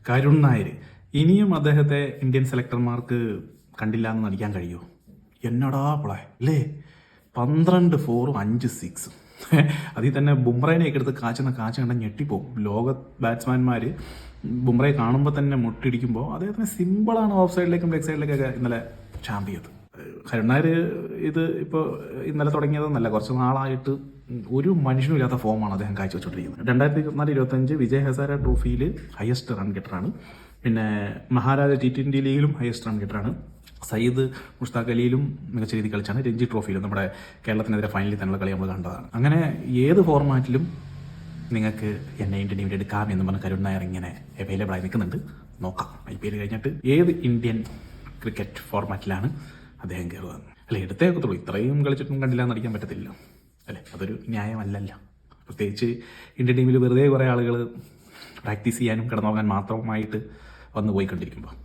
കരുൺ നായർ. ഇനിയും അദ്ദേഹത്തെ ഇന്ത്യൻ സെലക്ടർമാർക്ക് കണ്ടില്ല എന്ന് നടിക്കാൻ കഴിയുമോ? എന്നടാ പ്ലേ അല്ലേ, 12 4 5 6. അതിൽ തന്നെ ബുംറേനെയൊക്കെ എടുത്ത് കാച്ച കണ്ട ഞെട്ടിപ്പോവും. ലോക ബാറ്റ്സ്മാൻമാർ ബുംറയെ കാണുമ്പോൾ തന്നെ മുട്ടിടിക്കുമ്പോൾ അദ്ദേഹത്തിന് സിമ്പിളാണ് ഓഫ് സൈഡിലേക്കും ലെഗ് സൈഡിലേക്കൊക്കെ ഇന്നലെ ചാമ്പ് ചെയ്തത്. കരുൺ നായർ ഇത് ഇപ്പോൾ ഇന്നലെ തുടങ്ങിയതെന്നല്ല, കുറച്ച് നാളായിട്ട് ഒരു മനുഷ്യനും ഇല്ലാത്ത ഫോമാണ് അദ്ദേഹം കാഴ്ചവെച്ചുകൊണ്ടിരിക്കുന്നത്. 2024-25 വിജയ് ഹസാര ട്രോഫിയിൽ ഹയസ്റ്റ് റൺ ഗെറ്ററാണ്. പിന്നെ മഹാരാജ T20 ലീഗിലും ഹയസ്റ്റ് റൺ ഗെറ്ററാണ്. സയ്യിദ് മുഷ്താഖ് അലിയിലും മികച്ച രീതിയിൽ കളിച്ചാണ്. രഞ്ജി ട്രോഫിയിലും നമ്മുടെ കേരളത്തിനെതിരെ ഫൈനലിൽ തന്നെയുള്ള കളി നമ്മൾ കണ്ടതാണ്. അങ്ങനെ ഏത് ഫോർമാറ്റിലും നിങ്ങൾക്ക് എന്നെ ഇന്ത്യൻ ടീമിൽ എടുക്കാമെന്ന് പറഞ്ഞ് കരുൺ നായർ ഇങ്ങനെ അവൈലബിൾ ആയി നിൽക്കുന്നുണ്ട്. നോക്കാം IPL കഴിഞ്ഞിട്ട് ഏത് ഇന്ത്യൻ ക്രിക്കറ്റ് ഫോർമാറ്റിലാണ് അദ്ദേഹം കയറുക. അല്ലെ, എടുത്തേക്കത്തുള്ളൂ. ഇത്രയും കളിച്ചിട്ടും കണ്ടില്ല എന്ന് നടിക്കാൻ പറ്റത്തില്ല അല്ലേ, അതൊരു ന്യായമല്ലല്ലോ. പ്രത്യേകിച്ച് ഇന്ത്യൻ ടീമിൽ വെറുതെ കുറേ ആളുകൾ പ്രാക്ടീസ് ചെയ്യാനും കിടന്നുറങ്ങാൻ മാത്രമായിട്ട് വന്നു പോയിക്കൊണ്ടിരിക്കുമ്പോൾ.